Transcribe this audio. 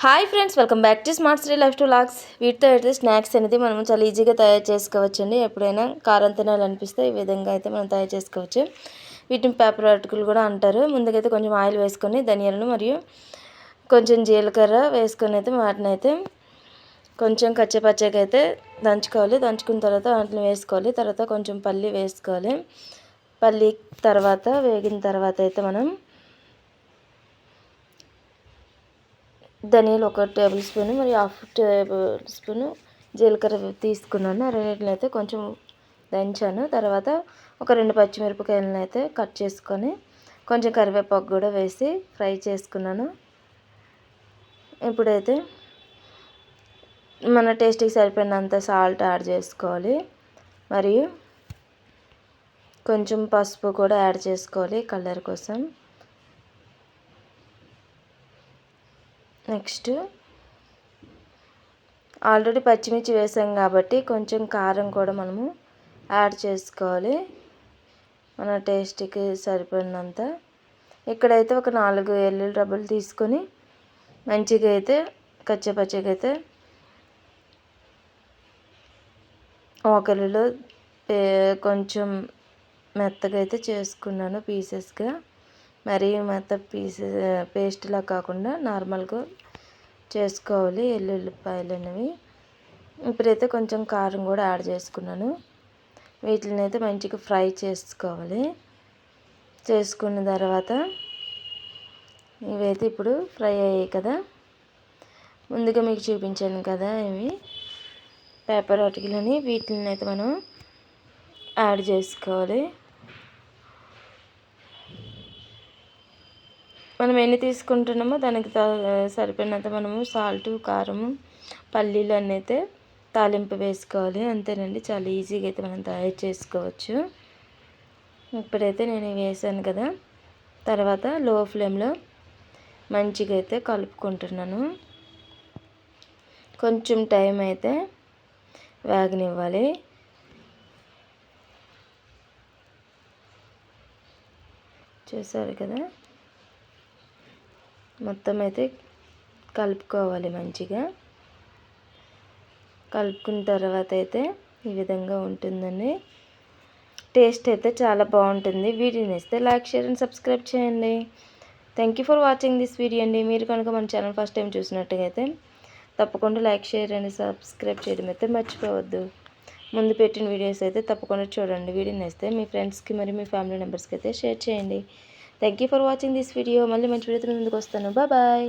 Hi friends, welcome back to smart city life to logs. వీటితో అయితే snacks అనేది మనం చాలా ఈజీగా తయారు చేసుకోవచ్చండి. ఎప్పుడైనా కారం తినాలనిపిస్తే ఈ విధంగా అయితే మనం తయారు చేసుకోవచ్చు. వీటిని పేపర్ అటుకులు కూడా అంటారు. ముందుకైతే కొంచెం ఆయిల్ వేసుకొని ధనియాలను మరియు కొంచెం జీలకర్ర వేసుకొని అయితే వాటిని అయితే కొంచెం కచ్చపచ్చగా అయితే దంచుకోవాలి. దంచుకున్న తర్వాత వాటిని వేసుకోవాలి. తర్వాత కొంచెం పల్లి వేసుకోవాలి. పల్లి తర్వాత వేగిన తర్వాత అయితే మనం ధనియాలు 1 టేబుల్ స్పూన్ మరియు 1/2 టేబుల్ స్పూన్ జీలకర్ర తీసుకున్నాను. రెండింటిని అయితే కొంచెం దంచాను. తర్వాత ఒక 2 పచ్చిమిరపకాయలను అయితే కట్ చేసుకొని కొంచెం కరివేపాకు కూడా వేసి ఫ్రై చేసుకున్నాను. ఇప్పుడైతే మన టేస్ట్కి సరిపడినంత సాల్ట్ యాడ్ చేసుకోవాలి. మరియు కొంచెం పసుపు కూడా యాడ్ చేసుకోవాలి కలర్ కోసం. నెక్స్ట్ ఆల్రెడీ పచ్చిమిర్చి వేసాం కాబట్టి కొంచెం కారం కూడా మనము యాడ్ చేసుకోవాలి మన టేస్ట్కి సరిపడినంత. ఇక్కడైతే ఒక 4 వెల్లుల్లి రబ్బలు తీసుకొని మంచిగా అయితే కచ్చపచ్చగా అయితే ఒకరిలో కొంచెం మెత్తగా అయితే చేసుకున్నాను పీసెస్గా. మరీ మెత్త పేస్ట్లా కాకుండా నార్మల్గా చేసుకోవాలి ఎల్లుల్లిపాయలు అనేవి. ఇప్పుడైతే కొంచెం కారం కూడా యాడ్ చేసుకున్నాను. వీటిని అయితే మంచిగా ఫ్రై చేసుకోవాలి. చేసుకున్న తర్వాత ఇవైతే ఇప్పుడు ఫ్రై అయ్యాయి కదా, ముందుగా మీకు చూపించాను కదా ఇవి పేపర్ అటుకులని. వీటిని అయితే మనం యాడ్ చేసుకోవాలి. మనం ఎన్ని తీసుకుంటున్నామో దానికి సరిపడినంత మనము సాల్ట్, కారము, పల్లీలు అన్నీ అయితే తాలింపు వేసుకోవాలి. అంతేనండి, చాలా ఈజీగా అయితే మనం తయారు చేసుకోవచ్చు. ఇప్పుడైతే నేను వేసాను కదా, తర్వాత లో ఫ్లేమ్లో మంచిగా అయితే కలుపుకుంటున్నాను. కొంచెం టైం అయితే వేగనివ్వాలి. చూసారు కదా, మొత్తం అయితే కలుపుకోవాలి. మంచిగా కలుపుకున్న తర్వాత అయితే ఈ విధంగా ఉంటుందండి. టేస్ట్ అయితే చాలా బాగుంటుంది. వీడియోని ఇస్తే లైక్, షేర్ అండ్ సబ్స్క్రైబ్ చేయండి. Thank you for watching this video అండి. మీరు కనుక మన ఛానల్ ఫస్ట్ టైం చూసినట్టుగైతే తప్పకుండా లైక్, షేర్ అండ్ సబ్స్క్రైబ్ చేయడం అయితే మర్చిపోవద్దు. ముందు పెట్టిన వీడియోస్ అయితే తప్పకుండా చూడండి. వీడియోని ఇస్తే మీ ఫ్రెండ్స్కి మరియు మీ ఫ్యామిలీ మెంబర్స్కి అయితే షేర్ చేయండి. Thank you for watching this video. మళ్ళీ మంచి వీడియోతో ముందుకు వస్తాను. బాయ్.